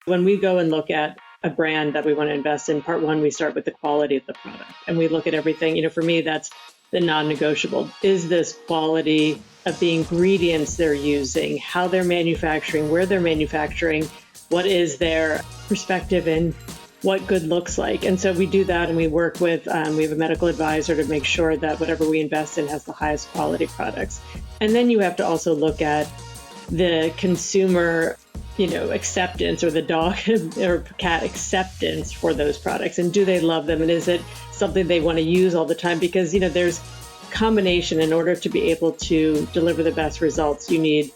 When we go and look at a brand that we want to invest in, part one, we start with the quality of the product. And we look at everything. For me, that's the non-negotiable. Is this quality of the ingredients they're using, how they're manufacturing, where they're manufacturing, what is their perspective in what good looks like? And so we do that, and we work with, we have a medical advisor to make sure that whatever we invest in has the highest quality products. And then you have to also look at the consumer acceptance, or the dog or cat acceptance for those products. And do they love them? And is it something they want to use all the time? Because, there's combination. In order to be able to deliver the best results, you need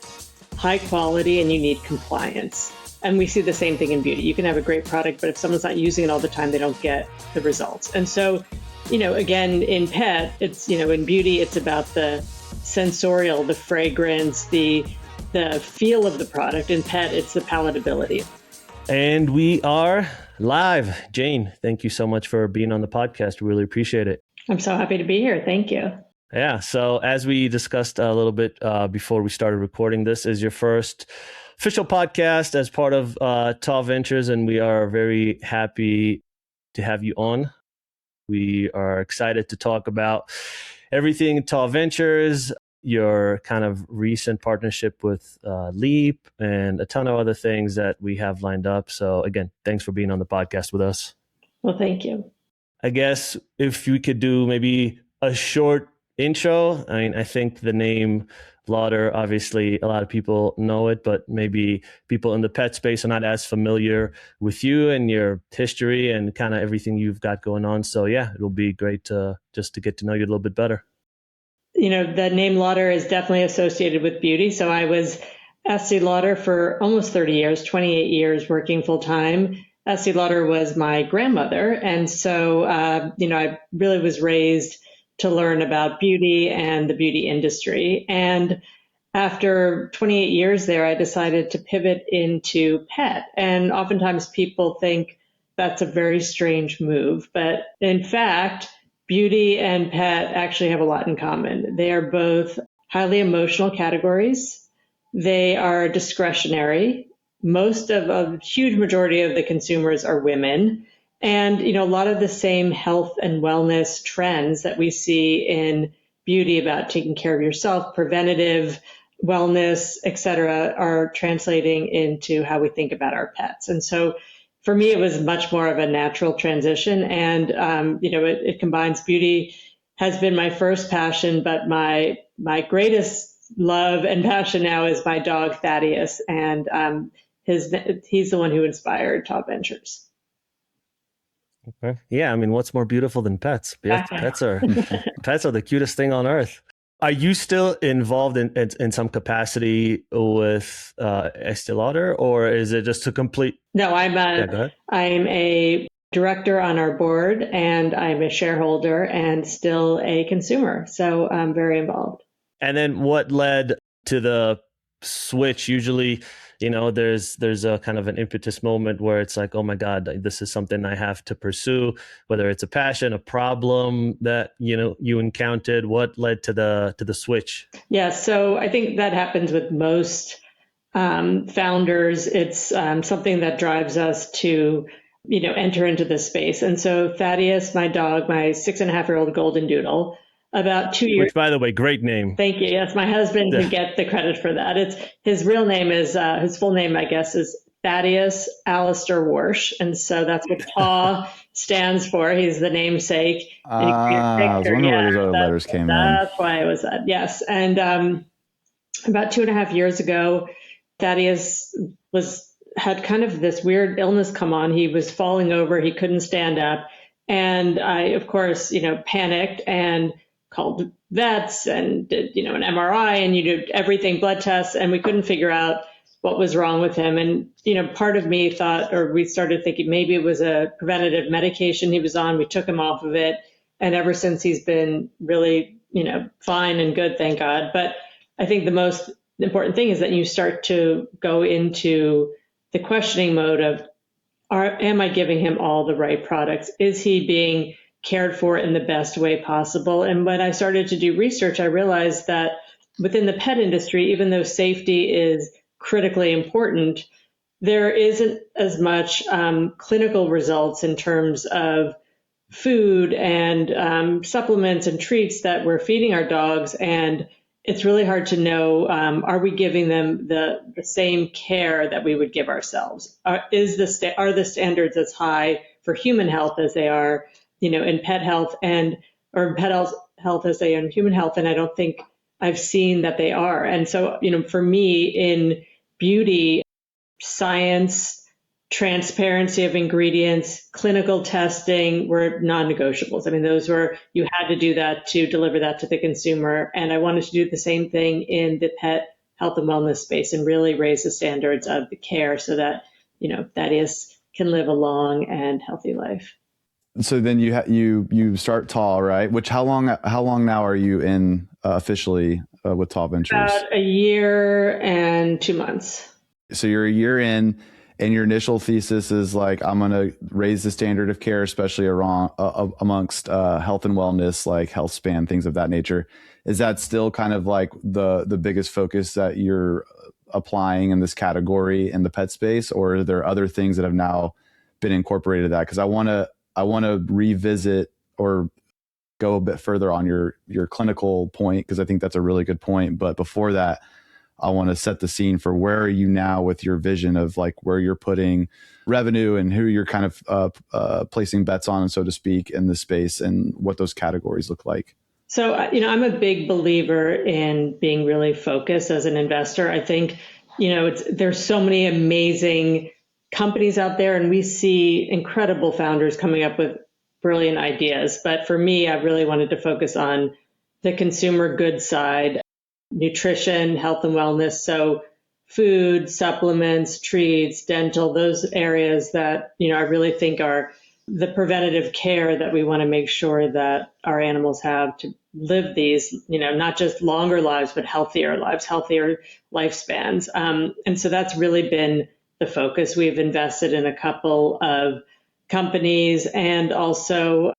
high quality and you need compliance. And we see the same thing in beauty. You can have a great product, but if someone's not using it all the time, they don't get the results. And so, again, in pet, it's, in beauty, it's about the sensorial, the fragrance, the feel of the product. In pet, it's the palatability. And we are live. Jane, thank you so much for being on the podcast. We really appreciate it. I'm so happy to be here. Thank you. Yeah. So as we discussed a little bit before we started recording, this is your first official podcast as part of TAW Ventures, and we are very happy to have you on. We are excited to talk about everything TAW Ventures, your kind of recent partnership with Leap, and a ton of other things that we have lined up. So again, thanks for being on the podcast with us. Well, thank you. I guess if we could do maybe a short intro. I think the name Lauder, obviously a lot of people know it, but maybe people in the pet space are not as familiar with you and your history and kind of everything you've got going on. So yeah, it'll be great just to get to know you a little bit better. The name Lauder is definitely associated with beauty. So I was Estée Lauder for almost 30 years, 28 years working full time. Estée Lauder was my grandmother. And so, I really was raised to learn about beauty and the beauty industry. And after 28 years there, I decided to pivot into pet. And oftentimes people think that's a very strange move. But in fact, beauty and pet actually have a lot in common. They are both highly emotional categories. They are discretionary. Most of a huge majority of the consumers are women. And, a lot of the same health and wellness trends that we see in beauty about taking care of yourself, preventative wellness, et cetera, are translating into how we think about our pets. And so for me, it was much more of a natural transition. And, it combines beauty has been my first passion, but my greatest love and passion now is my dog, Thaddeus. And he's the one who inspired TAW Ventures. Okay. Yeah. What's more beautiful than pets? Pets are the cutest thing on earth. Are you still involved in some capacity with Estée Lauder, or is it just to complete? No, I'm a director on our board, and I'm a shareholder and still a consumer. So I'm very involved. And then what led to the switch? Usually, there's a kind of an impetus moment where it's like, oh my God, this is something I have to pursue, whether it's a passion, a problem that, you encountered. What led to the switch? Yeah. So I think that happens with most founders. It's something that drives us to, enter into this space. And so Thaddeus, my dog, my 6.5-year-old golden doodle, about 2 years. Which, by the way, great name. Thank you. Yes, my husband can get the credit for that. It's his real name is his full name, I guess, is Thaddeus Alistair Warsh, and so that's what TAW stands for. He's the namesake. I was wondering where those other letters came in. That's why it was that. Yes, and about 2.5 years ago, Thaddeus had kind of this weird illness come on. He was falling over. He couldn't stand up, and I, of course, panicked and called vets and did, an MRI, and you did everything, blood tests, and we couldn't figure out what was wrong with him. And, part of me thought, or we started thinking maybe it was a preventative medication he was on. We took him off of it. And ever since he's been really, fine and good, thank God. But I think the most important thing is that you start to go into the questioning mode of, am I giving him all the right products? Is he being cared for in the best way possible? And when I started to do research, I realized that within the pet industry, even though safety is critically important, there isn't as much clinical results in terms of food and supplements and treats that we're feeding our dogs. And it's really hard to know, are we giving them the same care that we would give ourselves? Are the standards as high for human health as they are, in pet health or pet health as they are in human health? And I don't think I've seen that they are. And so, for me in beauty, science, transparency of ingredients, clinical testing were non-negotiables. I mean, you had to do that to deliver that to the consumer. And I wanted to do the same thing in the pet health and wellness space and really raise the standards of the care so that, Thaddeus can live a long and healthy life. So then you start TAW, right? Which how long now are you in officially with TAW Ventures? About a year and 2 months. So you're a year in, and your initial thesis is like, I'm going to raise the standard of care, especially amongst health and wellness, like health span, things of that nature. Is that still kind of like the biggest focus that you're applying in this category in the pet space, or are there other things that have now been incorporated to that? Because I want to revisit or go a bit further on your clinical point, because I think that's a really good point. But before that, I want to set the scene for where are you now with your vision of like where you're putting revenue and who you're kind of placing bets on, so to speak, in this space, and what those categories look like. So, I'm a big believer in being really focused as an investor. I think, there's so many amazing companies out there, and we see incredible founders coming up with brilliant ideas. But for me, I really wanted to focus on the consumer goods side, nutrition, health and wellness. So food, supplements, treats, dental, those areas that, I really think are the preventative care that we want to make sure that our animals have to live these, not just longer lives, but healthier lives, healthier lifespans. And so that's really been the focus. We've invested in a couple of companies and also,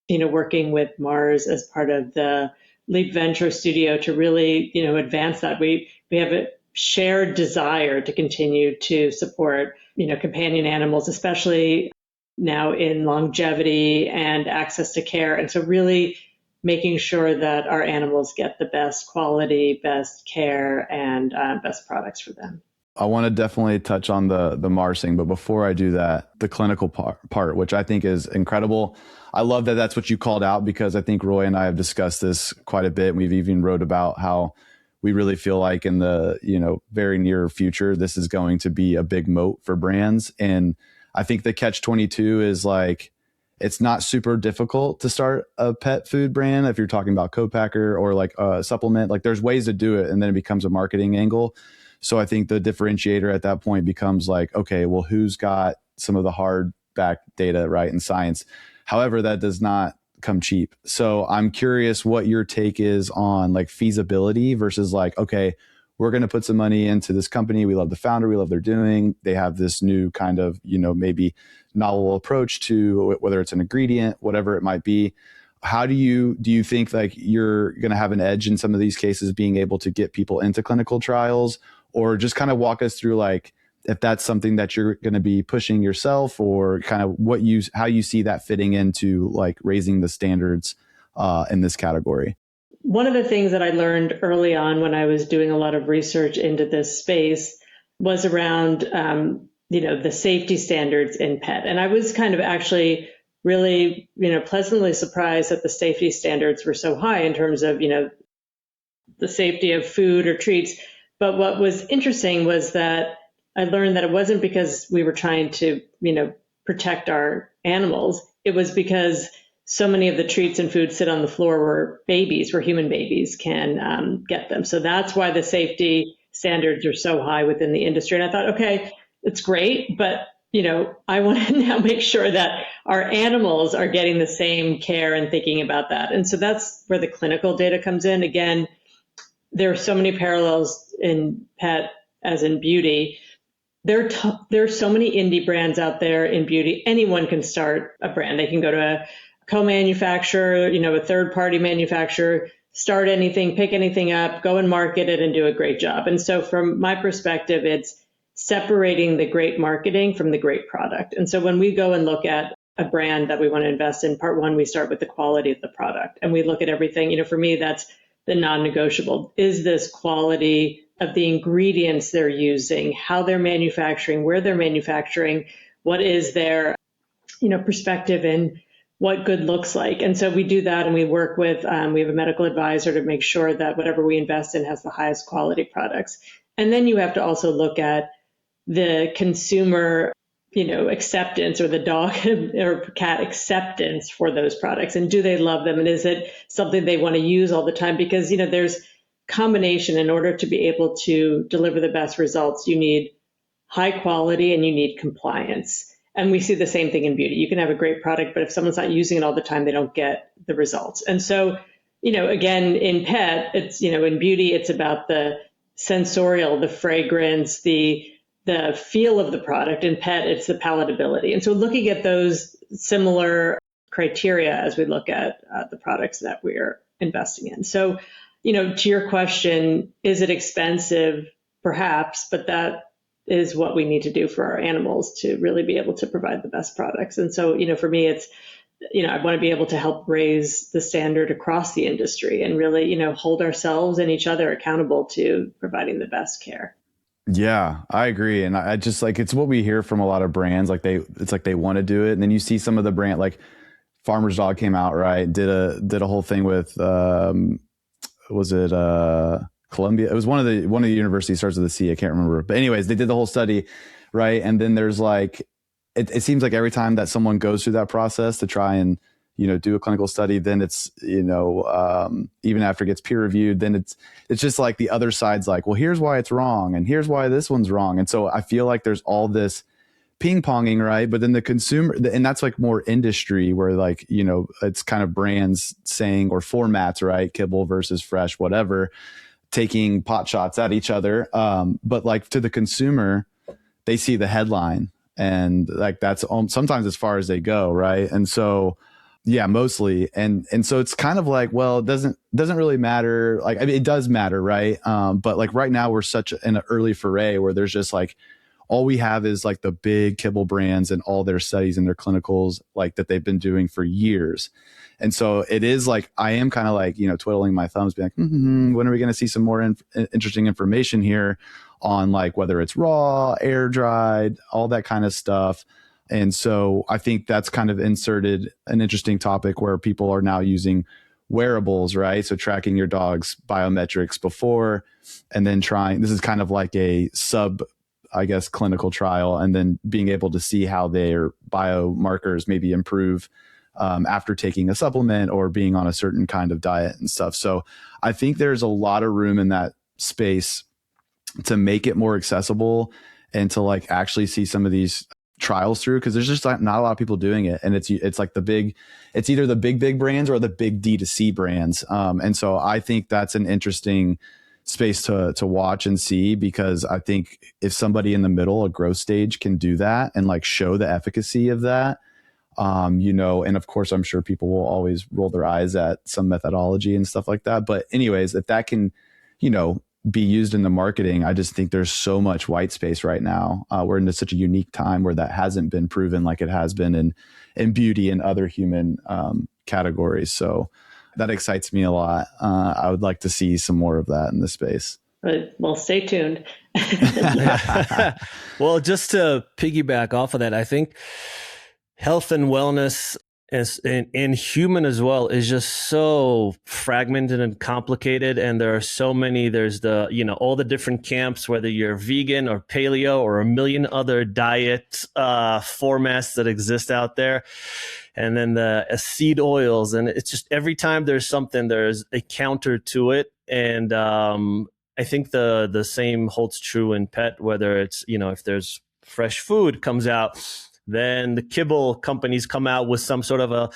working with Mars as part of the Leap Venture Studio to really, advance that. We have a shared desire to continue to support, companion animals, especially now in longevity and access to care. And so really making sure that our animals get the best quality, best care, and best products for them. I want to definitely touch on the Mars thing, but before I do that, the clinical part, which I think is incredible. I love that that's what you called out, because I think Roy and I have discussed this quite a bit. We've even wrote about how we really feel like in the very near future, this is going to be a big moat for brands. And I think the catch-22 is like, it's not super difficult to start a pet food brand if you're talking about co-packer or like a supplement. Like there's ways to do it, and then it becomes a marketing angle. So I think the differentiator at that point becomes like, okay, well, who's got some of the hard back data, right, and science? However, that does not come cheap. So I'm curious what your take is on like feasibility versus like, okay, we're going to put some money into this company. We love the founder. We love what they're doing. They have this new kind of, maybe novel approach to whether it's an ingredient, whatever it might be. How do you think like you're going to have an edge in some of these cases being able to get people into clinical trials? Or just kind of walk us through like if that's something that you're going to be pushing yourself, or kind of how you see that fitting into like raising the standards in this category. One of the things that I learned early on when I was doing a lot of research into this space was around, the safety standards in pet. And I was kind of actually really, pleasantly surprised that the safety standards were so high in terms of, the safety of food or treats. But what was interesting was that I learned that it wasn't because we were trying to, protect our animals. It was because so many of the treats and foods sit on the floor where human babies can get them. So that's why the safety standards are so high within the industry. And I thought, okay, it's great, but I want to now make sure that our animals are getting the same care and thinking about that. And so that's where the clinical data comes in. Again, there are so many parallels in pet as in beauty. There are so many indie brands out there in beauty. Anyone can start a brand. They can go to a co-manufacturer, a third-party manufacturer, start anything, pick anything up, go and market it and do a great job. And so from my perspective, it's separating the great marketing from the great product. And so when we go and look at a brand that we want to invest in, part one, we start with the quality of the product. And we look at everything, for me, that's the non-negotiable. Is this quality of the ingredients they're using, how they're manufacturing, where they're manufacturing, what is their, perspective in what good looks like. And so we do that, and we work with, we have a medical advisor to make sure that whatever we invest in has the highest quality products. And then you have to also look at the consumer, acceptance, or the dog or cat acceptance for those products. And do they love them? And is it something they want to use all the time? Because, there's combination. In order to be able to deliver the best results, you need high quality and you need compliance. And we see the same thing in beauty. You can have a great product, but if someone's not using it all the time, they don't get the results. And so, again, in pet, it's, in beauty, it's about the sensorial, the fragrance, the feel of the product. In pet, it's the palatability. And so looking at those similar criteria as we look at the products that we're investing in. So, to your question, is it expensive? Perhaps, but that is what we need to do for our animals to really be able to provide the best products. And so, for me, it's, I want to be able to help raise the standard across the industry and really, hold ourselves and each other accountable to providing the best care. Yeah, I agree. And I just it's what we hear from a lot of brands. It's like they want to do it. And then you see some of the brand, like Farmer's Dog came out, right? Did a whole thing with, was it, Columbia? It was one of the universities starts with a C. I can't remember. But anyways, they did the whole study, right? And then there's it seems like every time that someone goes through that process to try and, do a clinical study, then it's, even after it gets peer reviewed, then it's just like the other side's like, well, here's why it's wrong. And here's why this one's wrong. And so I feel like there's all this ping ponging, right? But then the consumer, and that's more industry where it's kind of brands saying, or formats, right? Kibble versus fresh, whatever, taking pot shots at each other. But to the consumer, they see the headline and that's sometimes as far as they go. Right. And so, yeah, mostly. And so it's kind of well, it doesn't really matter. It does matter. Right. But right now we're such in an early foray where there's just all we have is the big kibble brands and all their studies and their clinicals that they've been doing for years. And so it is I am kind of twiddling my thumbs, being when are we going to see some more interesting information here on whether it's raw, air dried, all that kind of stuff. And so I think that's kind of inserted an interesting topic where people are now using wearables, right? So tracking your dog's biometrics before, and then this is kind of a clinical trial, and then being able to see how their biomarkers maybe improve after taking a supplement or being on a certain kind of diet and stuff. So I think there's a lot of room in that space to make it more accessible and to actually see some of these trials through, because there's just not a lot of people doing it. And it's either the big brands or the big D2C brands. And so I think that's an interesting space to watch and see, because I think if somebody in the middle, a growth stage, can do that and show the efficacy of that, and of course, I'm sure people will always roll their eyes at some methodology and stuff like that. But anyways, if that can, be used in the marketing, I just think there's so much white space right now. We're in such a unique time where that hasn't been proven like it has been in beauty and other human categories. So that excites me a lot. I would like to see some more of that in this space. Well, stay tuned. Well, just to piggyback off of that, I think health and wellness in human as well is just so fragmented and complicated. And there are so many, there's all the different camps, whether you're vegan or paleo or a million other diet formats that exist out there. And then the seed oils. And it's just every time there's something, there's a counter to it. And I think the same holds true in pet, whether it's, if there's fresh food comes out, then the kibble companies come out with some sort of a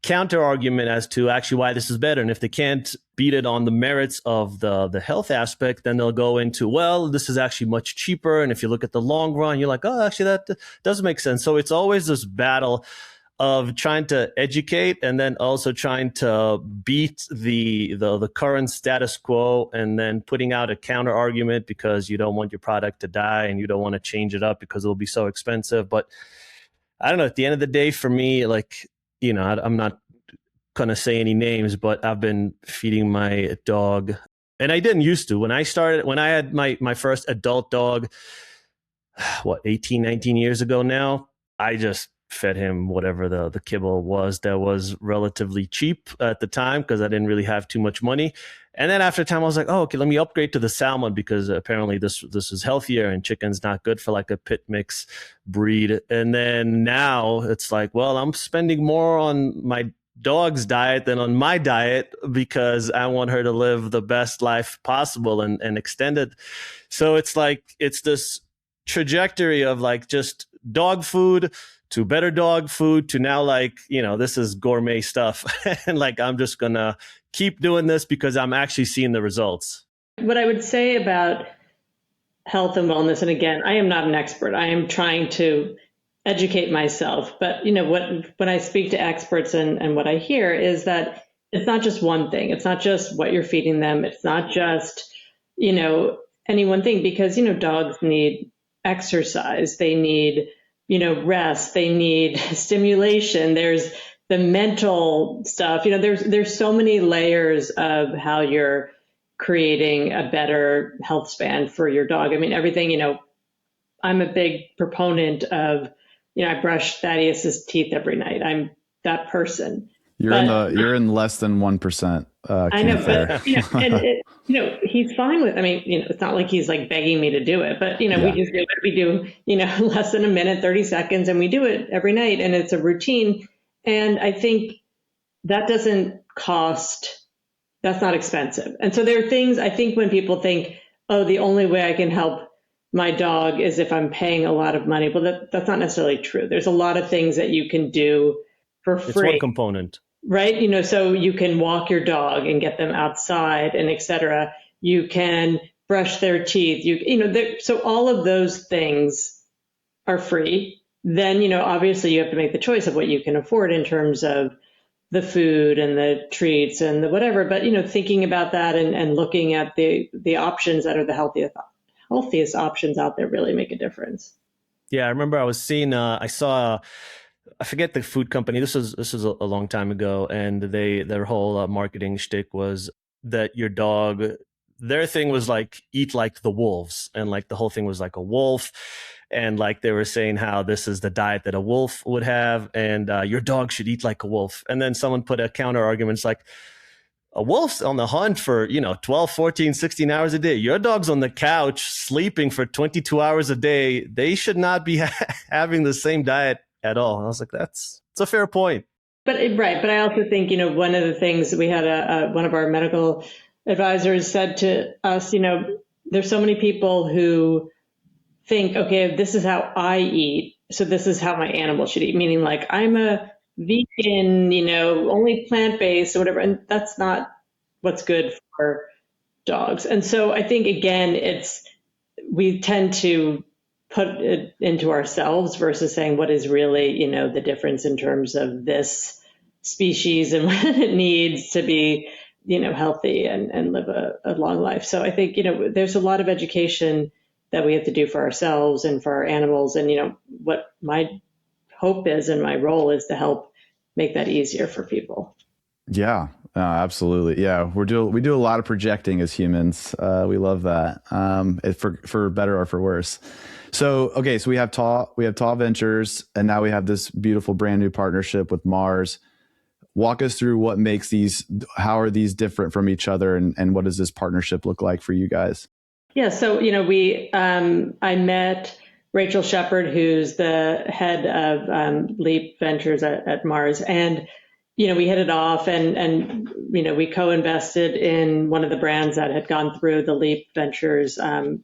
counter argument as to actually why this is better. And if they can't beat it on the merits of the health aspect, then they'll go into, well, this is actually much cheaper. And if you look at the long run, you're like, oh, actually, that does make sense. So it's always this battle of trying to educate and then also trying to beat the current status quo, and then putting out a counter argument because you don't want your product to die and you don't want to change it up because it'll be so expensive. But I don't know, at the end of the day, for me, like, I'm not going to say any names, but I've been feeding my dog, and I didn't used to. When I had my first adult dog, 18, 19 years ago now, I just fed him whatever the kibble was that was relatively cheap at the time because I didn't really have too much money. And then after a time, I was like, oh, okay, let me upgrade to the salmon because apparently this is healthier and chicken's not good for like a pit mix breed. And then now it's like, well, I'm spending more on my dog's diet than on my diet because I want her to live the best life possible and extend it. So it's like, it's this trajectory of like just dog food to better dog food to now, like, this is gourmet stuff. And like, I'm just going to keep doing this because I'm actually seeing the results. What I would say about health and wellness, and again, I am not an expert. I am trying to educate myself. But, when I speak to experts and what I hear is that it's not just one thing. It's not just what you're feeding them. It's not just, any one thing, because, dogs need exercise. They need rest, they need stimulation. There's the mental stuff. There's so many layers of how you're creating a better health span for your dog. I mean, everything, I'm a big proponent of, I brush Thaddeus's teeth every night. I'm that person. You're in less than 1%. I know, but he's fine with. I mean, it's not like he's like begging me to do it, but we just do it. We do, less than a minute, 30 seconds, and we do it every night, and it's a routine. And I think that doesn't cost. That's not expensive. And so there are things. I think when people think, oh, the only way I can help my dog is if I'm paying a lot of money. Well, that's not necessarily true. There's a lot of things that you can do for free. It's one component. Right. So you can walk your dog and get them outside and et cetera. You can brush their teeth. So all of those things are free. Then, obviously you have to make the choice of what you can afford in terms of the food and the treats and the whatever. But, thinking about that and looking at the options that are the healthiest options out there really make a difference. Yeah, I remember I saw I forget the food company. This was a long time ago, and their whole marketing shtick was that your dog, their thing was like eat like the wolves, and like the whole thing was like a wolf, and like they were saying how this is the diet that a wolf would have, and your dog should eat like a wolf. And then someone put a counter argument. It's like, a wolf's on the hunt for 12, 14, 16 hours a day. Your dog's on the couch sleeping for 22 hours a day. They should not be having the same diet at all. And I was like, it's a fair point. But I also think, one of the things that we had one of our medical advisors said to us, there's so many people who think, okay, this is how I eat, so this is how my animal should eat, meaning like I'm a vegan, only plant-based or whatever. And that's not what's good for dogs. And so I think, again, we tend to put it into ourselves versus saying what is really, the difference in terms of this species and what it needs to be, healthy and live a long life. So I think, there's a lot of education that we have to do for ourselves and for our animals. And, what my hope is and my role is to help make that easier for people. Yeah, absolutely. Yeah, we do a lot of projecting as humans. We love that, for better or for worse. So, okay, so we have TAW Ventures, and now we have this beautiful brand new partnership with Mars. Walk us through what makes these, how are these different from each other, and what does this partnership look like for you guys? Yeah, so, I met Rachel Shepard, who's the head of Leap Ventures at Mars. And, we hit it off and we co-invested in one of the brands that had gone through the Leap Ventures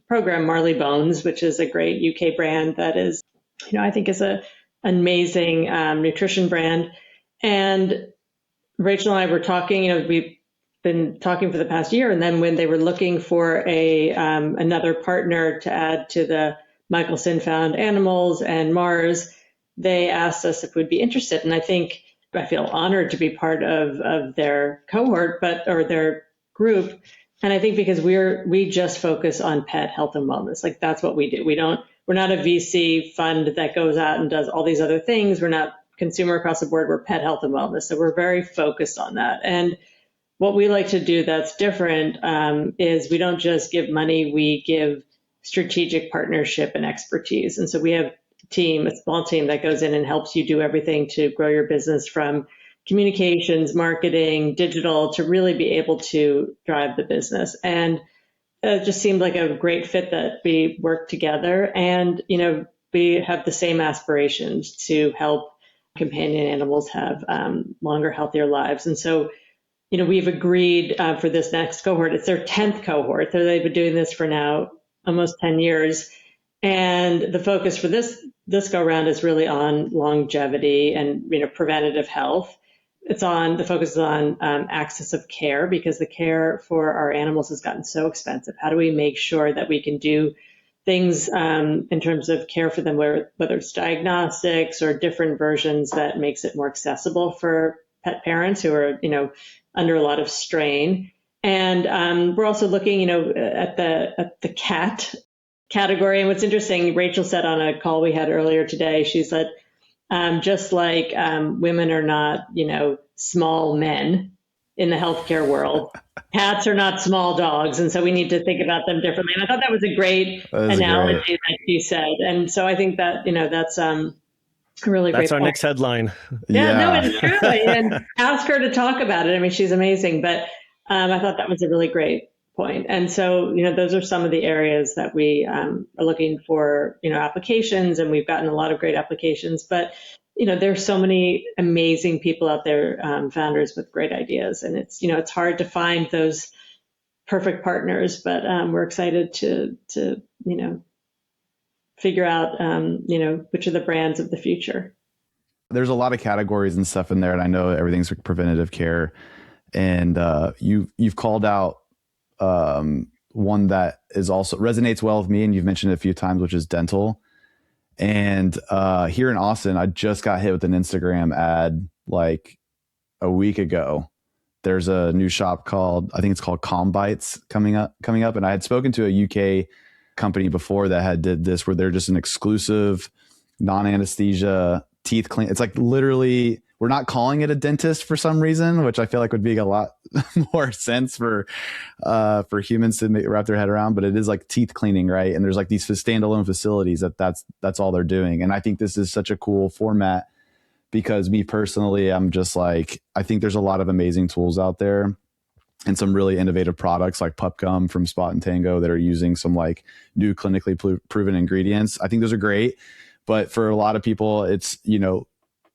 program, Marley Bones, which is a great UK brand that is, I think is an amazing nutrition brand. And Rachel and I were talking, we've been talking for the past year. And then when they were looking for another partner to add to the Michelson Found Animals and Mars, they asked us if we'd be interested. And I feel honored to be part of their cohort, or their group. And I think because we just focus on pet health and wellness. Like that's what we do. We're not a VC fund that goes out and does all these other things. We're not consumer across the board. We're pet health and wellness. So we're very focused on that. And what we like to do that's different is we don't just give money, we give strategic partnership and expertise. And so we have a small team that goes in and helps you do everything to grow your business, from communications, marketing, digital, to really be able to drive the business. And it just seemed like a great fit that we work together. And, we have the same aspirations to help companion animals have longer, healthier lives. And so, we've agreed for this next cohort, it's their 10th cohort. So they've been doing this for now almost 10 years. And the focus for this go round is really on longevity and, preventative health. The focus is on access of care, because the care for our animals has gotten so expensive. How do we make sure that we can do things in terms of care for them, whether it's diagnostics or different versions that makes it more accessible for pet parents who are, under a lot of strain. And we're also looking, at the cat category. And what's interesting, Rachel said on a call we had earlier today, she said, just like women are not, small men in the healthcare world, cats are not small dogs. And so we need to think about them differently. And I thought that was a great analogy that she said. And so I think that, that's a really great That's our point. next headline. Yeah, no, it's true. And ask her to talk about it. I mean, she's amazing. But I thought that was a really great point. And so, those are some of the areas that we are looking for, applications, and we've gotten a lot of great applications. But, there's so many amazing people out there, founders with great ideas. And it's hard to find those perfect partners, but we're excited to figure out, which are the brands of the future. There's a lot of categories and stuff in there, and I know everything's preventative care. And you've called out one that is also resonates well with me, and you've mentioned it a few times, which is dental. And here in Austin, I just got hit with an Instagram ad like a week ago. There's a new shop I think it's called Calm Bites coming up. And I had spoken to a UK company before that did this, where they're just an exclusive non-anesthesia teeth clean. It's like literally, we're not calling it a dentist for some reason, which I feel like would make a lot more sense for humans to wrap their head around. But it is like teeth cleaning, right? And there's like these standalone facilities that's all they're doing. And I think this is such a cool format, because me personally, I'm just like, I think there's a lot of amazing tools out there and some really innovative products like Pup Gum from Spot and Tango that are using some like new clinically proven ingredients. I think those are great. But for a lot of people, it's,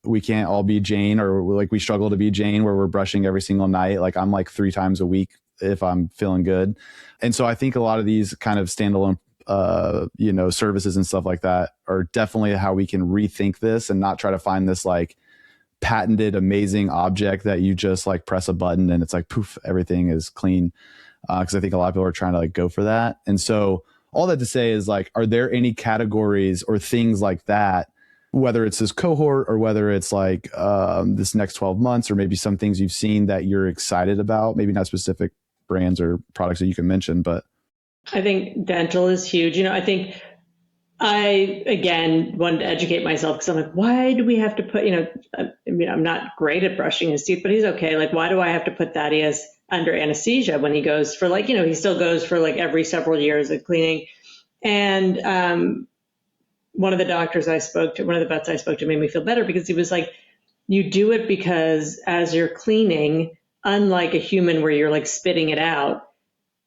we can't all be Jane, or like we struggle to be Jane, where we're brushing every single night. Like I'm like 3 times a week if I'm feeling good. And so I think a lot of these kind of standalone, services and stuff like that are definitely how we can rethink this and not try to find this like patented, amazing object that you just like press a button and it's like, poof, everything is clean. Cause I think a lot of people are trying to like go for that. And so all that to say is like, are there any categories or things like that, whether it's this cohort or whether it's like this next 12 months, or maybe some things you've seen that you're excited about, maybe not specific brands or products that you can mention, but. I think dental is huge. I think I, again, wanted to educate myself, because I'm like, why do we have to put, I'm not great at brushing his teeth, but he's okay. Like, why do I have to put Thaddeus under anesthesia when he goes for like, he still goes for like every several years of cleaning. And one of the vets I spoke to made me feel better, because he was like, you do it because as you're cleaning, unlike a human where you're like spitting it out,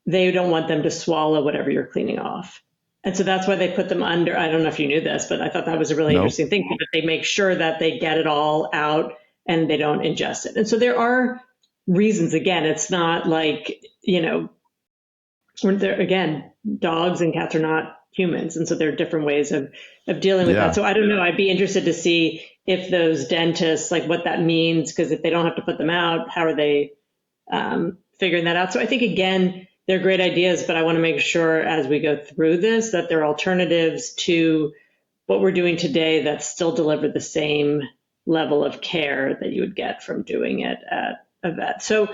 they don't want them to swallow whatever you're cleaning off. And so that's why they put them under. I don't know if you knew this, but I thought that was a really interesting thing, that they make sure that they get it all out and they don't ingest it. And so there are reasons. Again, it's not like, again, dogs and cats are not humans. And so there are different ways of dealing with that. So I don't know. I'd be interested to see if those dentists, like what that means, because if they don't have to put them out, how are they figuring that out? So I think, again, they're great ideas, but I want to make sure as we go through this that they're alternatives to what we're doing today that still deliver the same level of care that you would get from doing it at a vet. So,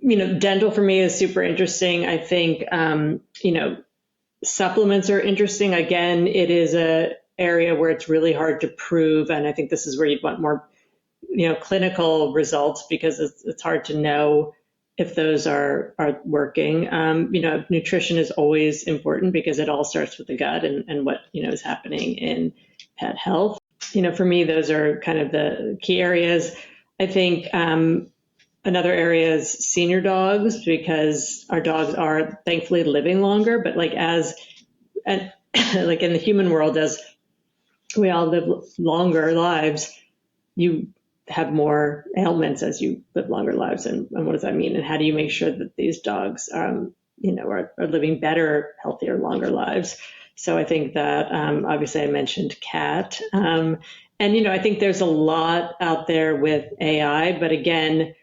dental for me is super interesting. I think, supplements are interesting. Again, it is a area where it's really hard to prove. And I think this is where you'd want more, clinical results, because it's hard to know if those are working. Nutrition is always important because it all starts with the gut and what, is happening in pet health. For me, those are kind of the key areas. I think another area is senior dogs, because our dogs are thankfully living longer, but like in the human world, as we all live longer lives, you have more ailments as you live longer lives. And what does that mean? And how do you make sure that these dogs, are living better, healthier, longer lives? So I think that, obviously I mentioned cat. And, I think there's a lot out there with AI, but again,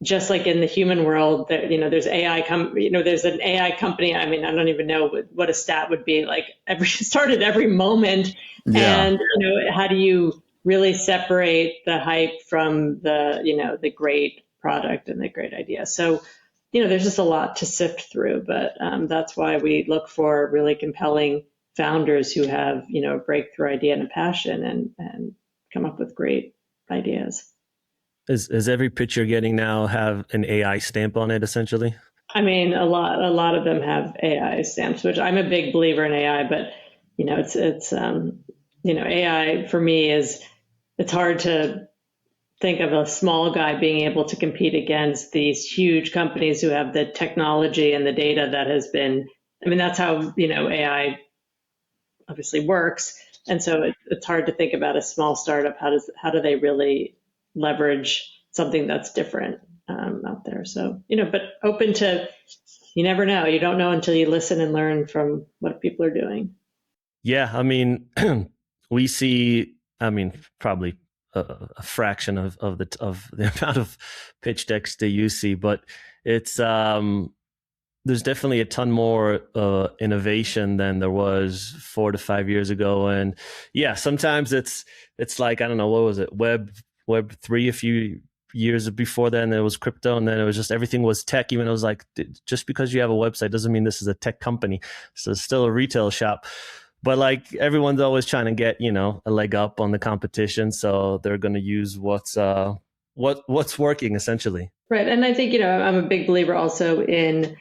just like in the human world, there's AI. There's an AI company. I mean, I don't even know what a stat would be, like started every moment. Yeah. And how do you really separate the hype from the great product and the great idea? So, there's just a lot to sift through. But that's why we look for really compelling founders who have a breakthrough idea and a passion, and come up with great ideas. Is every pitch you're getting now have an AI stamp on it, essentially? I mean, a lot of them have AI stamps, which I'm a big believer in AI, but it's AI for me it's hard to think of a small guy being able to compete against these huge companies who have the technology and the data that has been. I mean, that's how AI obviously works, and so it's hard to think about a small startup. How do they really leverage something that's different out there? So, but open to, you never know. You don't know until you listen and learn from what people are doing. Yeah, I mean, we see, probably a fraction of the amount of pitch decks that you see, but it's there's definitely a ton more innovation than there was 4 to 5 years ago. And yeah, sometimes it's like, I don't know, what was it, Web 3 a few years before then, there was crypto, and then it was just everything was tech. Even it was like, just because you have a website doesn't mean this is a tech company. So it's still a retail shop. But like, everyone's always trying to get, a leg up on the competition. So they're going to use what's working, essentially. Right. And I think, I'm a big believer also in,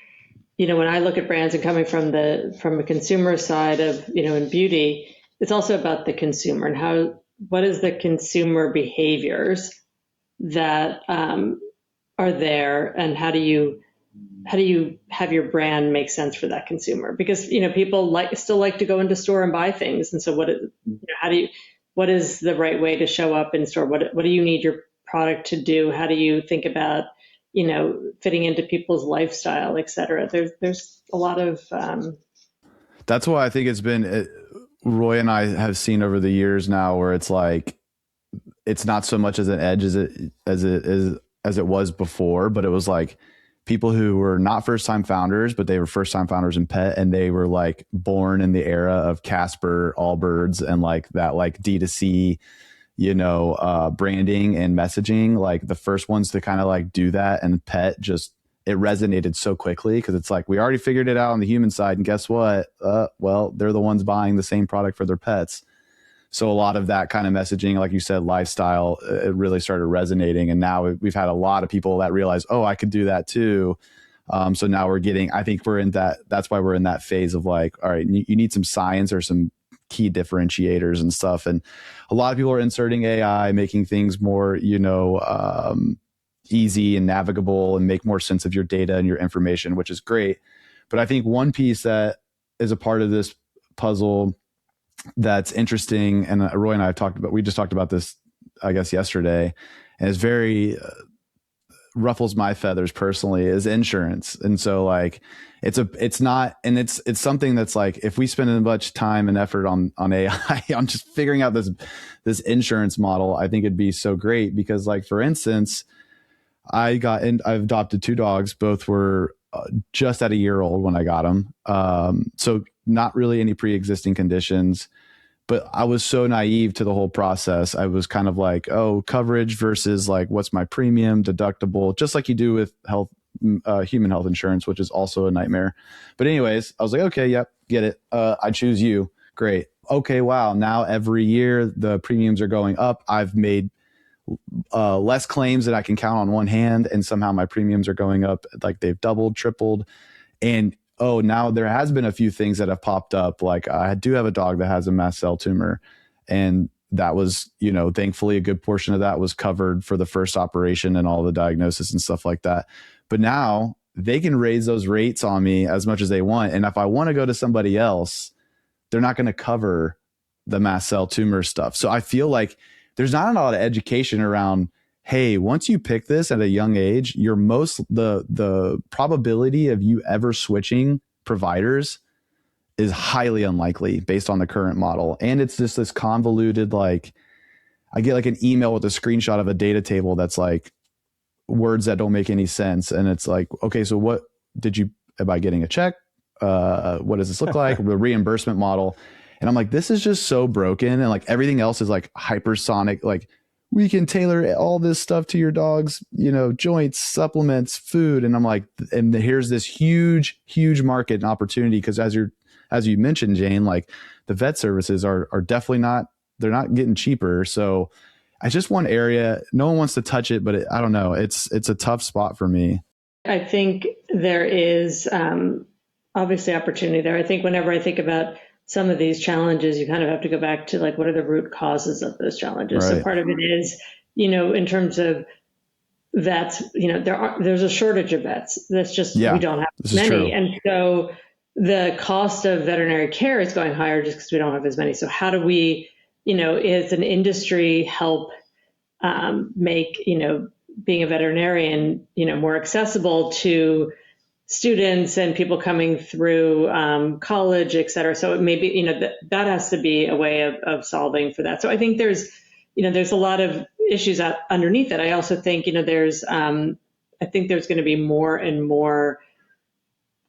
when I look at brands and coming from a consumer side of, in beauty, it's also about the consumer and what is the consumer behaviors that are there, and how do you have your brand make sense for that consumer? Because people still like to go into store and buy things, and so what is the right way to show up in store? What do you need your product to do? How do you think about fitting into people's lifestyle, et cetera? There's a lot of That's why I think it's been, Roy and I have seen over the years now, where it's like, it's not so much as an edge as it was before, but it was like people who were not first time founders, but they were first time founders in pet, and they were like born in the era of Casper, Allbirds, and like that, like D2C, branding and messaging, like the first ones to kind of like do that. And pet just, it resonated so quickly, because it's like, we already figured it out on the human side, and guess what? Well, they're the ones buying the same product for their pets. So a lot of that kind of messaging, like you said, lifestyle, it really started resonating. And now we've had a lot of people that realize, oh, I could do that too. So now I think we're in that's why we're in that phase of like, all right, you need some science or some key differentiators and stuff. And a lot of people are inserting AI, making things more, easy and navigable, and make more sense of your data and your information, which is great. But I think one piece that is a part of this puzzle that's interesting, and Roy and I we just talked about this, I guess, yesterday, and it's very ruffles my feathers personally, is insurance. And so like, it's something that's like, if we spend as much time and effort on AI, on just figuring out this insurance model, I think it'd be so great. Because like, for instance, I've adopted 2 dogs. Both were just at a year old when I got them. So not really any pre-existing conditions. But I was so naive to the whole process. I was kind of like, oh, coverage versus like, what's my premium, deductible, just like you do with health, human health insurance, which is also a nightmare. But anyways, I was like, okay, yep, get it. I choose you. Great. Okay, wow. Now every year the premiums are going up. I've made less claims that I can count on one hand, and somehow my premiums are going up like they've doubled, tripled. And oh, now there has been a few things that have popped up. Like I do have a dog that has a mast cell tumor, and that was, thankfully a good portion of that was covered for the first operation and all the diagnosis and stuff like that. But now they can raise those rates on me as much as they want. And if I want to go to somebody else, they're not going to cover the mast cell tumor stuff. So I feel like there's not a lot of education around, hey, once you pick this at a young age, the probability of you ever switching providers is highly unlikely based on the current model. And it's just this convoluted, like I get like an email with a screenshot of a data table that's like words that don't make any sense. And it's like, okay, so what am I getting a check? What does this look like? The reimbursement model. And I'm like, this is just so broken. And like everything else is like hypersonic, like we can tailor all this stuff to your dog's, joints, supplements, food. And I'm like, and here's this huge, huge market and opportunity. Cause as you mentioned, Jane, like the vet services are definitely they're not getting cheaper. So it's just one area. No one wants to touch it, but I don't know. It's a tough spot for me. I think there is obviously opportunity there. I think whenever I think about some of these challenges, you kind of have to go back to like, what are the root causes of those challenges? Right. So part of it is, in terms of vets, there's a shortage of vets. That's just, we don't have many. And so the cost of veterinary care is going higher just because we don't have as many. So how do we, as an industry, help make, being a veterinarian, more accessible to students and people coming through college, et cetera. So maybe, that has to be a way of solving for that. So I think there's a lot of issues underneath it. I also think, I think there's going to be more and more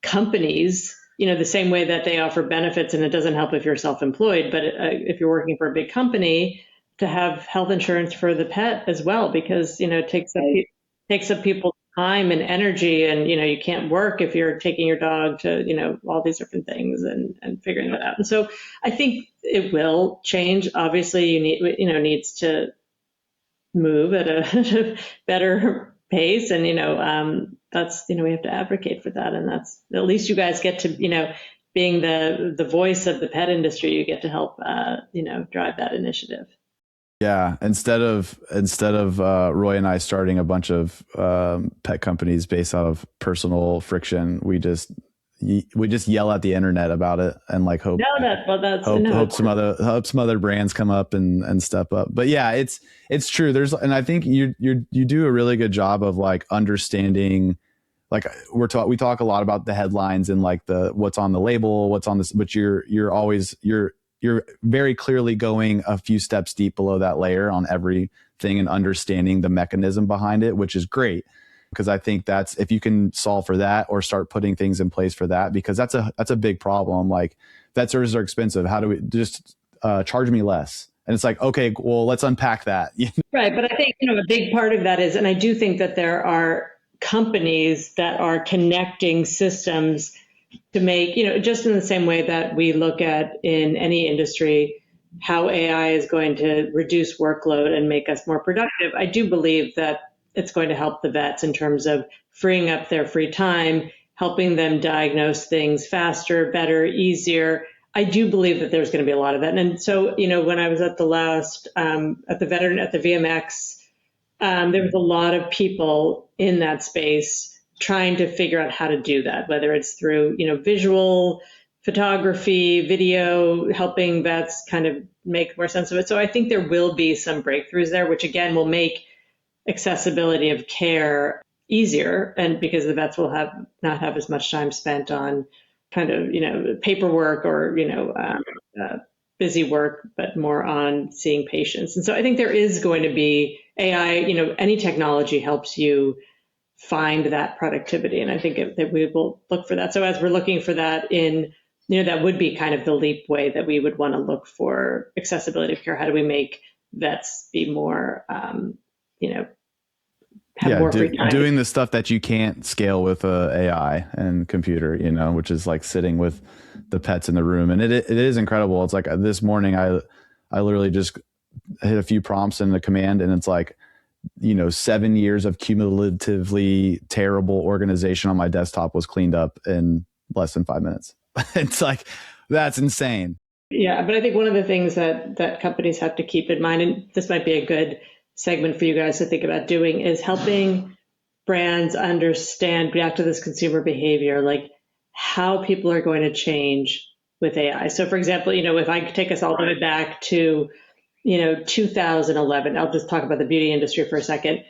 companies, the same way that they offer benefits, and it doesn't help if you're self-employed, but if you're working for a big company, to have health insurance for the pet as well, because, it takes up people's time and energy, and, you can't work if you're taking your dog to, all these different things and figuring that out. And so I think it will change. Obviously, needs to move at a better pace, and, that's, we have to advocate for that. And that's, at least you guys get to, being the voice of the pet industry, you get to help, drive that initiative. Yeah. Instead of Roy and I starting a bunch of pet companies based out of personal friction, we just yell at the internet about it and like hope some other brands come up and step up. But yeah, it's true. And I think you do a really good job of like understanding, like we talk a lot about the headlines and like what's on the label, what's on this, but you're very clearly going a few steps deep below that layer on everything and understanding the mechanism behind it, which is great. Because I think that's, if you can solve for that or start putting things in place for that, because that's a big problem. Like vet services are expensive. How do we just charge me less? And it's like, okay, well, let's unpack that. Right. But I think, a big part of that is, and I do think that there are companies that are connecting systems to make, just in the same way that we look at in any industry, how AI is going to reduce workload and make us more productive. I do believe that it's going to help the vets in terms of freeing up their free time, helping them diagnose things faster, better, easier. I do believe that there's going to be a lot of that. And so, when I was at the last, at the VMX, there was a lot of people in that space trying to figure out how to do that, whether it's through, visual photography, video, helping vets kind of make more sense of it. So I think there will be some breakthroughs there, which again will make accessibility of care easier, and because the vets will not have as much time spent on kind of paperwork or busy work, but more on seeing patients. And so I think there is going to be AI. Any technology helps you find that productivity, and I think that we will look for that. So as we're looking for that in that would be kind of the leap way that we would want to look for accessibility of care. How do we make vets be more, have more free time? Doing the stuff that you can't scale with AI and computer, which is like sitting with the pets in the room. And it is incredible. It's like this morning, I literally just hit a few prompts in the command, and it's like, 7 years of cumulatively terrible organization on my desktop was cleaned up in less than 5 minutes. It's like, that's insane. Yeah, but I think one of the things that companies have to keep in mind, and this might be a good segment for you guys to think about doing, is helping brands understand, back to this consumer behavior, like how people are going to change with AI. So for example, if I take us all the way back to 2011, I'll just talk about the beauty industry for a second,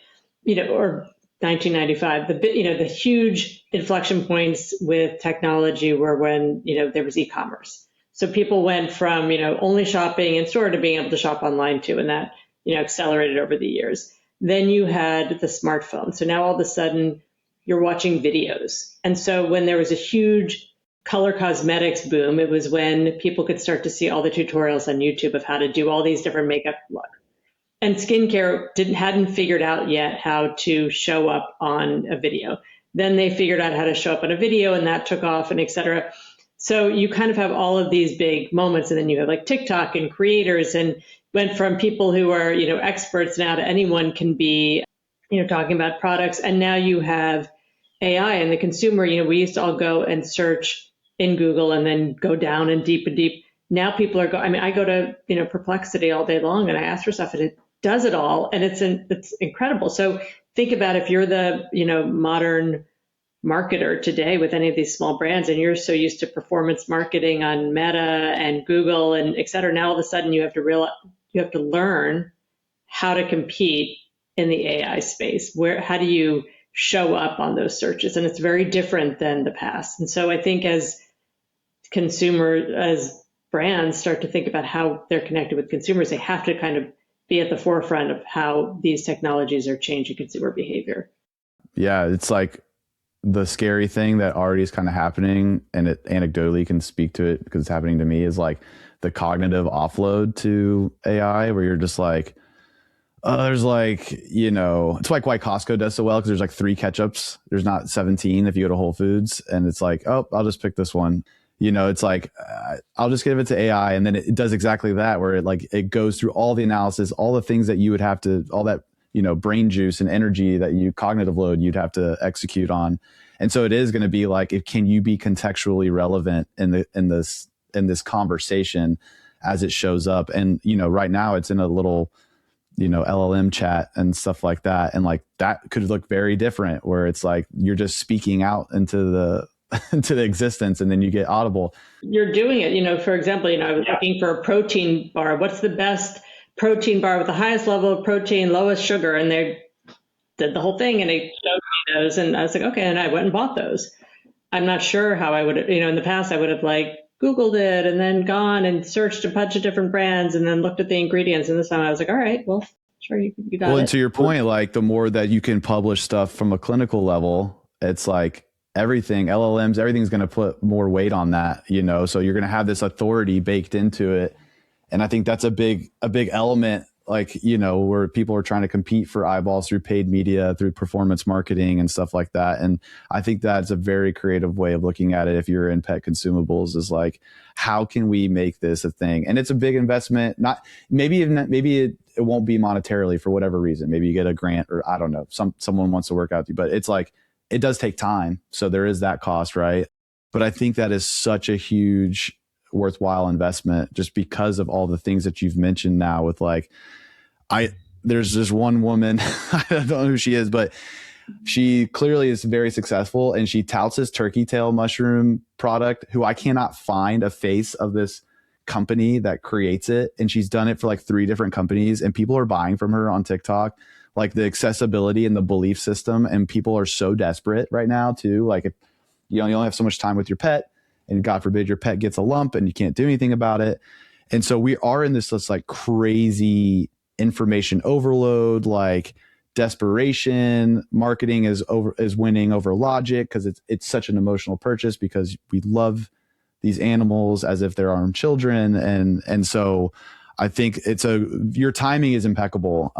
or 1995, the huge inflection points with technology were when, there was e-commerce. So people went from, only shopping in store to being able to shop online too. And that, accelerated over the years. Then you had the smartphone. So now all of a sudden you're watching videos. And so when there was a huge color cosmetics boom, it was when people could start to see all the tutorials on YouTube of how to do all these different makeup looks. And skincare hadn't figured out yet how to show up on a video. Then they figured out how to show up on a video, and that took off, and et cetera. So you kind of have all of these big moments, and then you have like TikTok and creators, and went from people who are, experts now to anyone can be, talking about products. And now you have AI and the consumer. We used to all go and search in Google and then go down and deep and deep. Now people are going, I go to, Perplexity all day long and I ask for stuff and it does it all. And it's incredible. So think about if you're the, modern marketer today with any of these small brands, and you're so used to performance marketing on Meta and Google and et cetera. Now all of a sudden you have to learn how to compete in the AI space. How do you show up on those searches? And it's very different than the past. And so I think as brands start to think about how they're connected with consumers, they have to kind of be at the forefront of how these technologies are changing consumer behavior. Yeah, it's like the scary thing that already is kind of happening, and it anecdotally can speak to it because it's happening to me, is like the cognitive offload to AI, where you're just like, there's like, it's like why Costco does so well, because there's like 3 ketchups. There's not 17 if you go to Whole Foods, and it's like, oh, I'll just pick this one. It's like, I'll just give it to AI. And then it does exactly that, where it goes through all the analysis, all the things that you would have to, all that, brain juice and energy that cognitive load you'd have to execute on. And so it is going to be like, can you be contextually relevant in this conversation as it shows up? And, right now it's in a little, LLM chat and stuff like that. And like, that could look very different, where it's like, you're just speaking out into the existence, and then you get audible. You're doing it, for example, I was looking for a protein bar. What's the best protein bar with the highest level of protein, lowest sugar? And they did the whole thing and they showed me those. And I was like, okay. And I went and bought those. I'm not sure how I would, in the past, I would have like Googled it and then gone and searched a bunch of different brands and then looked at the ingredients. And this time I was like, all right, well, sure, you got it. Well, and to your point, like the more that you can publish stuff from a clinical level, it's like, LLMs, everything's going to put more weight on that, so you're going to have this authority baked into it. And I think that's a big element, like, where people are trying to compete for eyeballs through paid media, through performance marketing and stuff like that. And I think that's a very creative way of looking at it. If you're in pet consumables, is like, how can we make this a thing? And it's a big investment. Maybe it won't be monetarily for whatever reason. Maybe you get a grant, or I don't know, someone wants to work out with you, but it's like, it does take time. So there is that cost, right? But I think that is such a huge, worthwhile investment, just because of all the things that you've mentioned now with like, there's this one woman, I don't know who she is, but she clearly is very successful, and she touts this turkey tail mushroom product, who I cannot find a face of this company that creates it. And she's done it for like 3 different companies, and people are buying from her on TikTok. Like the accessibility and the belief system, and people are so desperate right now too. Like, if you only have so much time with your pet, and God forbid your pet gets a lump and you can't do anything about it. And so we are in this like crazy information overload, like desperation. Marketing is winning over logic, because it's such an emotional purchase, because we love these animals as if they're our own children. And so I think your timing is impeccable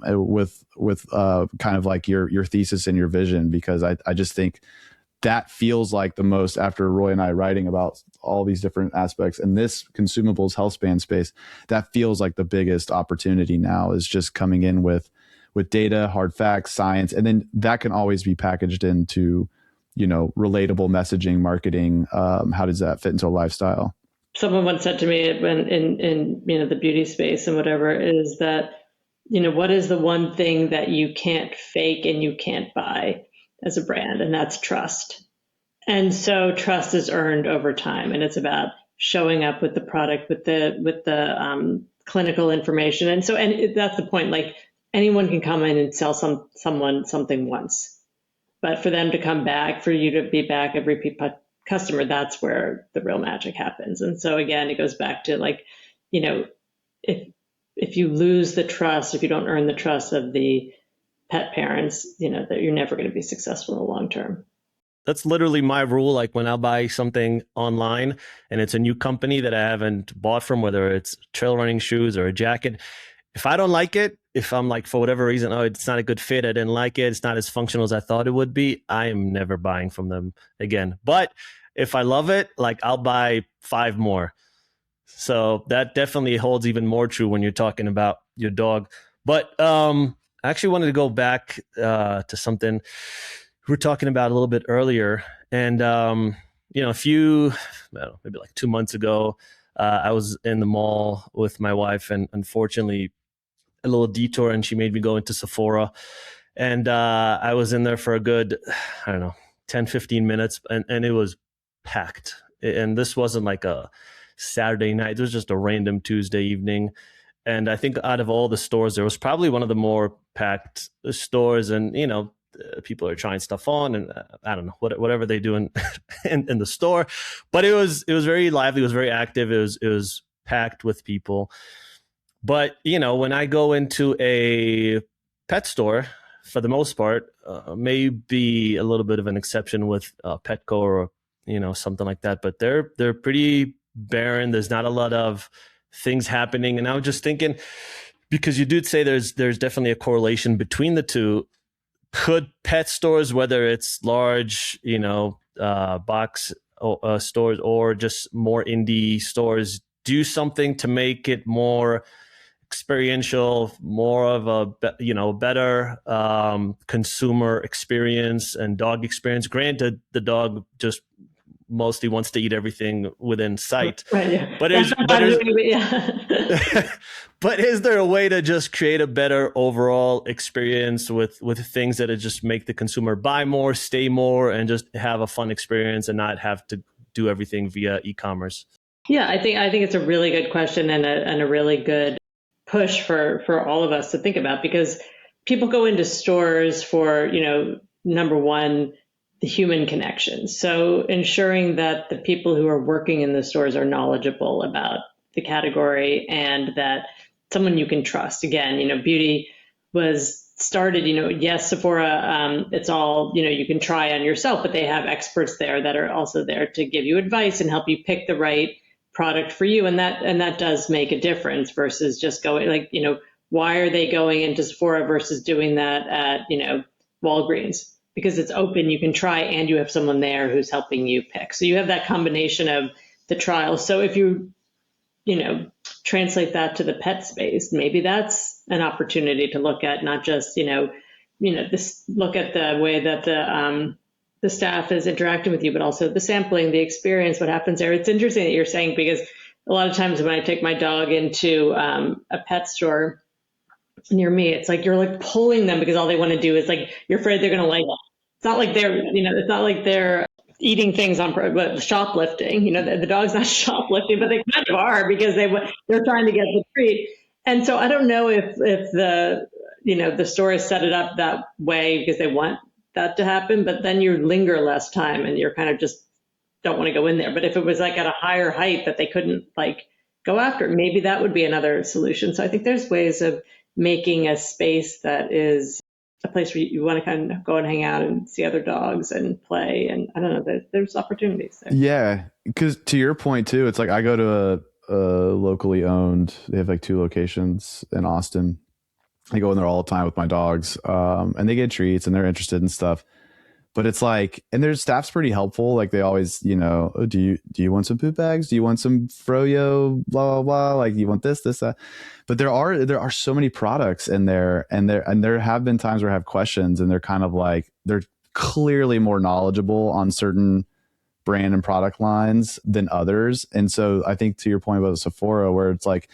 with kind of like your thesis and your vision, because I just think that feels like the most, after Roy and I writing about all these different aspects in this consumables health span space, that feels like the biggest opportunity now, is just coming in with data, hard facts, science, and then that can always be packaged into, relatable messaging, marketing. How does that fit into a lifestyle? Someone once said to me when in the beauty space and whatever, is that, what is the one thing that you can't fake and you can't buy as a brand? And that's trust. And so trust is earned over time, and it's about showing up with the product, with the clinical information. And so, that's the point. Like, anyone can come in and sell someone something once, but for them to come back, for you to be back a repeat customer, that's where the real magic happens. And so again, it goes back to, like, if you lose the trust, if you don't earn the trust of the pet parents, that you're never going to be successful in the long term. That's literally my rule. Like, when I buy something online and it's a new company that I haven't bought from, whether it's trail running shoes or a jacket, if I don't like it, if I'm like, for whatever reason, it's not a good fit, I didn't like it, it's not as functional as I thought it would be, I am never buying from them again. But if I love it, like, I'll buy 5 more. So that definitely holds even more true when you're talking about your dog. But I actually wanted to go back to something we were talking about a little bit earlier. And, maybe like 2 months ago, I was in the mall with my wife, and unfortunately, a little detour, and she made me go into Sephora. And I was in there for a good, 10, 15 minutes, and it was packed. And this wasn't like a Saturday night. It was just a random Tuesday evening. And I think out of all the stores, there was probably one of the more packed stores. And, people are trying stuff on, and I don't know, whatever they do in the store. But it was very lively. It was very active. It was packed with people. But, when I go into a pet store, for the most part, maybe a little bit of an exception with Petco or, something like that. But they're pretty barren. There's not a lot of things happening. And I was just thinking, because you did say there's definitely a correlation between the two. Could pet stores, whether it's large, box stores or just more indie stores, do something to make it more experiential, more of a better consumer experience and dog experience? Granted, the dog just mostly wants to eat everything within sight. Right, yeah. But but is there a way to just create a better overall experience with things that just make the consumer buy more, stay more, and just have a fun experience and not have to do everything via e-commerce? Yeah, I think it's a really good question, and a really good push for all of us to think about, because people go into stores for, number one, the human connection. So ensuring that the people who are working in the stores are knowledgeable about the category, and that someone you can trust. Again, beauty was started, yes, Sephora, it's all, you can try on yourself, but they have experts there that are also there to give you advice and help you pick the right product for you. And that does make a difference versus just going, like, why are they going into Sephora versus doing that at, Walgreens? Because it's open, you can try, and you have someone there who's helping you pick. So you have that combination of the trial. So if you, translate that to the pet space, maybe that's an opportunity to look at, not just, this, look at the way that the staff is interacting with you, but also the sampling, the experience, what happens there. It's interesting that you're saying, because a lot of times when I take my dog into a pet store near me, it's like you're like pulling them, because all they want to do is, like, you're afraid they're going to like it. It's not like they're eating things on shoplifting. The dog's not shoplifting, but they kind of are, because they're trying to get the treat. And so I don't know if the store set it up that way because they want that to happen, but then you linger less time and you're kind of just don't want to go in there. But if it was like at a higher height that they couldn't like go after, maybe that would be another solution. So I think there's ways of making a space that is a place where you want to kind of go and hang out and see other dogs and play. And I don't know, there's opportunities there. Yeah, because to your point too, it's like I go to a locally owned. They have like 2 locations in Austin. I go in there all the time with my dogs, and they get treats and they're interested in stuff. But it's like, and their staff's pretty helpful. Like they always, oh, do you want some poop bags? Do you want some froyo? Blah blah blah. Like you want this, that. But there are so many products in there, and there have been times where I have questions, and they're kind of like they're clearly more knowledgeable on certain brand and product lines than others. And so I think to your point about Sephora, where it's like,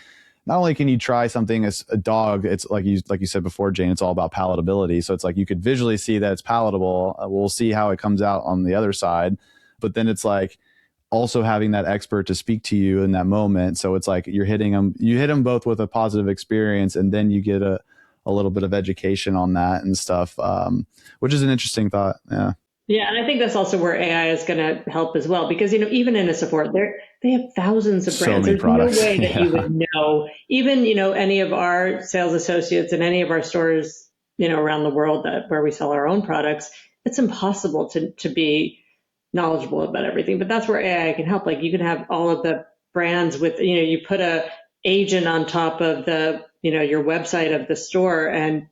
not only can you try something as a dog, it's like you said before, Jane, it's all about palatability. So it's like you could visually see that it's palatable. We'll see how it comes out on the other side. But then it's like also having that expert to speak to you in that moment. So it's like you hit them both with a positive experience, and then you get a little bit of education on that and stuff, which is an interesting thought. Yeah. Yeah, and I think that's also where AI is going to help as well, because even in a Sephora, they have thousands of brands. There's products. No way that you would know. Even any of our sales associates in any of our stores, around the world where we sell our own products, it's impossible to be knowledgeable about everything. But that's where AI can help. Like you can have all of the brands with you put a agent on top of the your website of the store and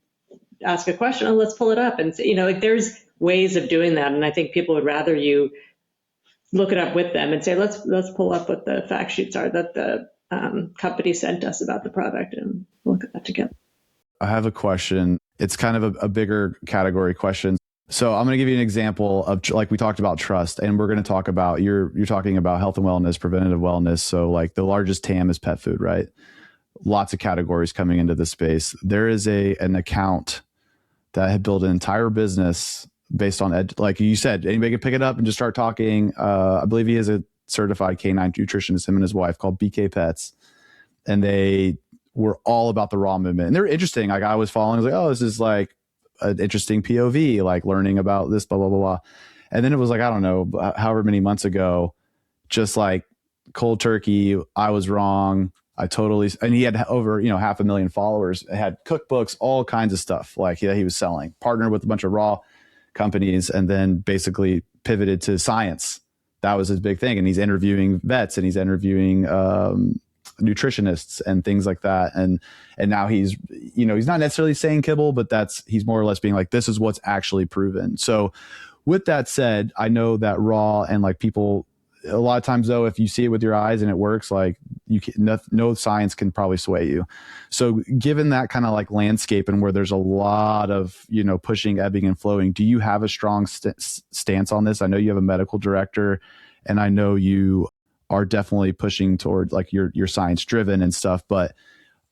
ask a question. Oh, let's pull it up and say, like there's ways of doing that. And I think people would rather you look it up with them and say, let's pull up what the fact sheets are that the company sent us about the product and look at that together. I have a question. It's kind of a bigger category question. So I'm going to give you an example of, like we talked about trust, and we're going to talk about, you're talking about health and wellness, preventative wellness. So like the largest TAM is pet food, right? Lots of categories coming into the space. There is an account that had built an entire business based on like you said, anybody can pick it up and just start talking. I believe he is a certified canine nutritionist, him and his wife, called BK Pets. And they were all about the raw movement. And they're interesting. Like I was following, I was like, oh, this is like an interesting POV, like learning about this, blah, blah, blah, blah. And then it was like, I don't know, however many months ago, just like cold turkey, I was wrong. And he had over, 500,000 followers, had cookbooks, all kinds of stuff like he was selling, partnered with a bunch of raw companies, and then basically pivoted to science. That was his big thing. And he's interviewing vets, and he's interviewing nutritionists and things like that. And now he's not necessarily saying kibble, but he's more or less being like, this is what's actually proven. So with that said, I know that raw and like people, a lot of times though, if you see it with your eyes and it works, like no science can probably sway you. So given that kind of like landscape and where there's a lot of, pushing, ebbing and flowing, do you have a strong stance on this? I know you have a medical director, and I know you are definitely pushing toward like you're science driven and stuff, but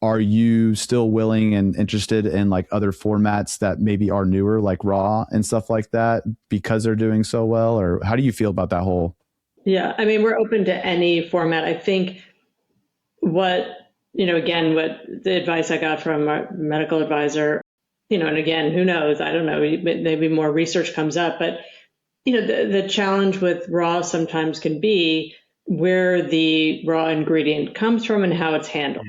are you still willing and interested in like other formats that maybe are newer, like raw and stuff like that, because they're doing so well? Or how do you feel about that whole? Yeah, I mean, we're open to any format. I think what the advice I got from our medical advisor, and again, who knows? I don't know, maybe more research comes up, but, the challenge with raw sometimes can be where the raw ingredient comes from and how it's handled.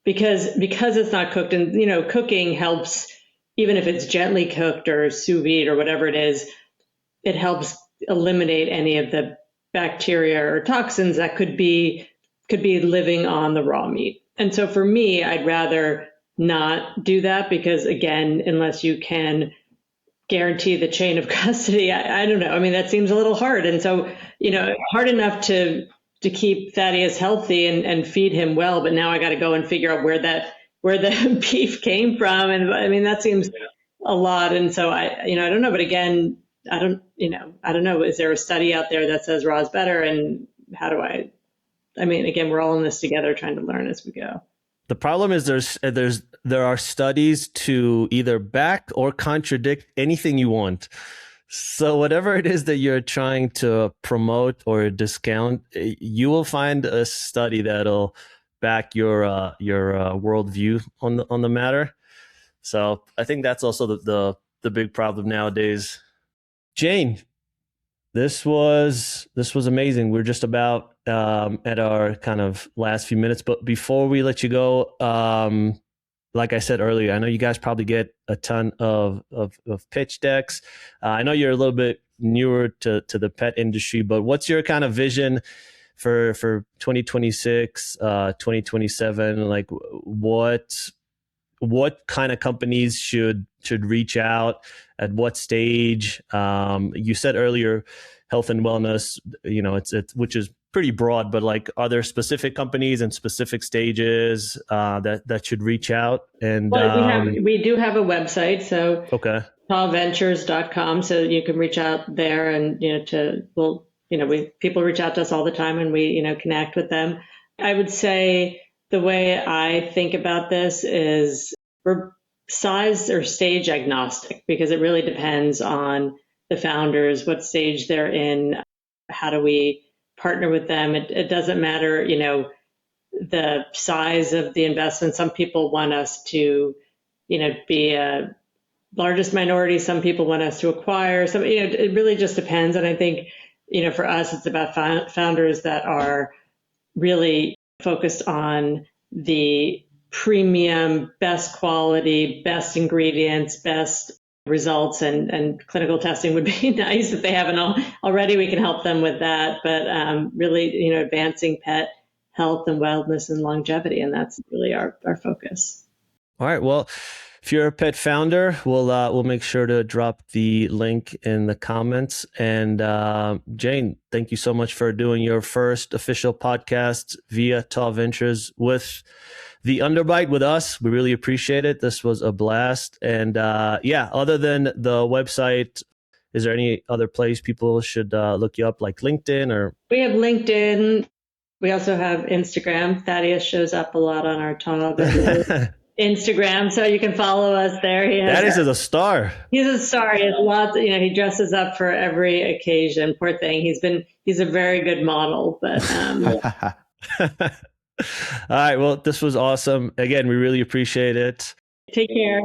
Because it's not cooked, and, cooking helps, even if it's gently cooked or sous vide or whatever it is, it helps eliminate any of the bacteria or toxins that could be living on the raw meat. And so for me, I'd rather not do that, because again, unless you can guarantee the chain of custody, I don't know. I mean, that seems a little hard. And so, hard enough to keep Thaddeus healthy and feed him well, but now I got to go and figure out where the beef came from. And I mean, that seems a lot. And so I don't know, but again, I don't know. Is there a study out there that says raw is better? And how do I mean, again, we're all in this together trying to learn as we go. The problem is there are studies to either back or contradict anything you want. So whatever it is that you're trying to promote or discount, you will find a study that'll back your worldview on the matter. So I think that's also the big problem nowadays. Jane, this was amazing. We're just about at our kind of last few minutes, but before we let you go, like I said earlier, I know you guys probably get a ton of pitch decks. I know you're a little bit newer to the pet industry, but what's your kind of vision for 2026, 2027? Like what kind of companies should reach out at what stage? You said earlier, health and wellness, it's which is pretty broad, but like, are there specific companies and specific stages that should reach out? And well, we do have a website, so okay, TAWventures.com, so you can reach out there, and people reach out to us all the time, and we connect with them. I would say the way I think about this is we're size or stage agnostic, because it really depends on the founders, what stage they're in, how do we partner with them. It doesn't matter, the size of the investment. Some people want us to, be a largest minority. Some people want us to acquire. Some, it really just depends. And I think, for us, it's about founders that are really focused on the premium, best quality, best ingredients, best results, and clinical testing would be nice if they haven't already. We can help them with that, but really, advancing pet health and wellness and longevity, and that's really our focus. All right. Well, if you're a pet founder, we'll make sure to drop the link in the comments. And Jane, thank you so much for doing your first official podcast via TAW Ventures with the Underbite with us. We really appreciate it. This was a blast. And other than the website, is there any other place people should look you up, like LinkedIn? Or we have LinkedIn. We also have Instagram. Thaddeus shows up a lot on our TAW Instagram, so you can follow us there. Thaddeus is a star. He's a star. He has lots. He dresses up for every occasion. Poor thing. He's a very good model, but. All right. Well, this was awesome. Again, we really appreciate it. Take care.